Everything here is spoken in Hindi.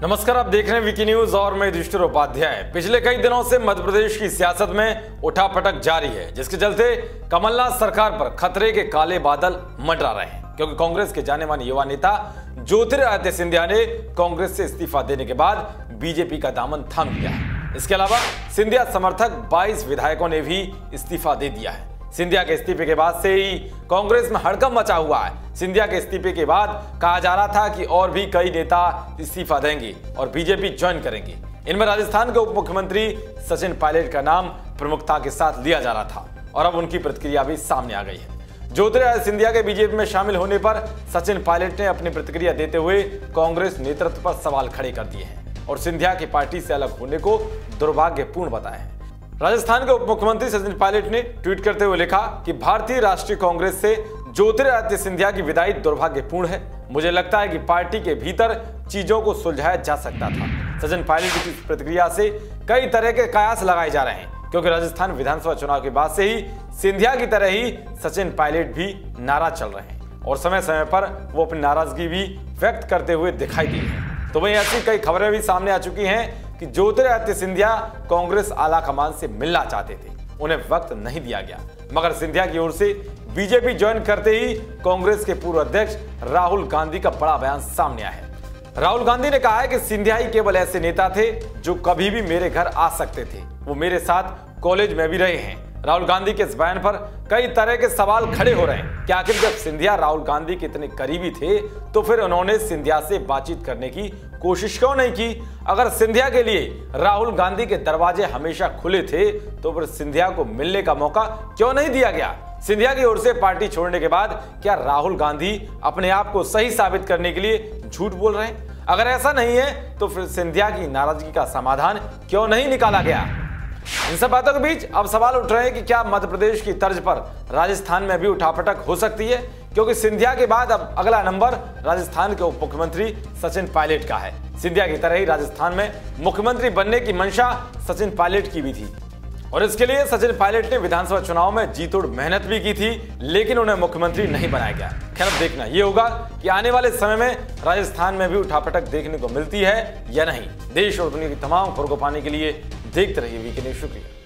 नमस्कार, आप देख रहे हैं वीकी न्यूज और मैं युधिष्ठिर उपाध्याय। पिछले कई दिनों से मध्य प्रदेश की सियासत में उठापटक जारी है, जिसके चलते कमलनाथ सरकार पर खतरे के काले बादल मंडरा रहे हैं, क्योंकि कांग्रेस के जाने माने युवा नेता ज्योतिरादित्य सिंधिया ने कांग्रेस से इस्तीफा देने के बाद बीजेपी का दामन थाम लिया है। इसके अलावा सिंधिया समर्थक 22 विधायकों ने भी इस्तीफा दे दिया है। सिंधिया के इस्तीफे के बाद से ही कांग्रेस में हड़कंप मचा हुआ है। सिंधिया के इस्तीफे के बाद कहा जा रहा था कि और भी कई नेता इस्तीफा देंगे और बीजेपी ज्वाइन करेंगे। इनमें राजस्थान के उप मुख्यमंत्री सचिन पायलट का नाम प्रमुखता के साथ लिया जा रहा था और अब उनकी प्रतिक्रिया भी सामने आ गई है। ज्योतिरादित्य सिंधिया के बीजेपी में शामिल होने पर सचिन पायलट ने अपनी प्रतिक्रिया देते हुए कांग्रेस नेतृत्व पर सवाल खड़े कर दिए हैं और सिंधिया की पार्टी से अलग होने को दुर्भाग्यपूर्ण बताया है। राजस्थान के उप मुख्यमंत्री सचिन पायलट ने ट्वीट करते हुए लिखा कि भारतीय राष्ट्रीय कांग्रेस से ज्योतिरादित्य सिंधिया की विदाई दुर्भाग्यपूर्ण है। मुझे लगता है कि पार्टी के भीतर चीजों को सुलझाया जा सकता था। सचिन पायलट की प्रतिक्रिया से कई तरह के कयास लगाए जा रहे हैं, क्योंकि राजस्थान विधानसभा चुनाव के बाद से ही सिंधिया की तरह ही सचिन पायलट भी नाराज चल रहे हैं और समय समय पर वो अपनी नाराजगी भी व्यक्त करते हुए दिखाई दी है। तो वहीं ऐसी कई खबरें भी सामने आ चुकी हैं कि ज्योतिरादित्य सिंधिया कांग्रेस आला कमान से मिलना चाहते थे, उन्हें वक्त नहीं दिया गया, मगर सिंधिया की ओर से बीजेपी ज्वाइन करते ही कांग्रेस के पूर्व अध्यक्ष राहुल गांधी का बड़ा बयान सामने आया है। राहुल गांधी ने कहा है कि सिंधिया ही केवल ऐसे नेता थे जो कभी भी मेरे घर आ सकते थे, वो मेरे साथ कॉलेज में भी रहे हैं। राहुल गांधी के इस बयान पर कई तरह के सवाल खड़े हो रहे हैं कि आखिर जब सिंधिया राहुल गांधी के इतने करीबी थे तो फिर उन्होंने सिंधिया से बातचीत करने की कोशिश क्यों नहीं की? अगर सिंधिया के लिए राहुल गांधी के दरवाजे हमेशा खुले थे तो फिर सिंधिया को मिलने का मौका क्यों नहीं दिया गया? सिंधिया की ओर से पार्टी छोड़ने के बाद क्या राहुल गांधी अपने आप को सही साबित करने के लिए झूठ बोल रहे हैं? अगर ऐसा नहीं है तो फिर सिंधिया की नाराजगी का समाधान क्यों नहीं निकाला गया? इन सब बातों के बीच अब सवाल उठ रहे हैं कि क्या मध्य प्रदेश की तर्ज पर राजस्थान में भी उठापटक हो सकती है, क्योंकि सिंधिया के बाद अब अगला नंबर राजस्थान के उप मुख्यमंत्री सचिन पायलट का है। सिंधिया की तरह ही राजस्थान में मुख्यमंत्री बनने की मंशा सचिन पायलट की भी थी और इसके लिए सचिन पायलट ने विधानसभा चुनाव में जी तोड़ मेहनत भी की थी, लेकिन उन्हें मुख्यमंत्री नहीं बनाया गया। खैर, अब देखना यह होगा कि आने वाले समय में राजस्थान में भी उठापटक देखने को मिलती है या नहीं। देश और दुनिया की तमाम खबरों को पाने के लिए देखते रहिए वीके न्यूज। शुक्रिया।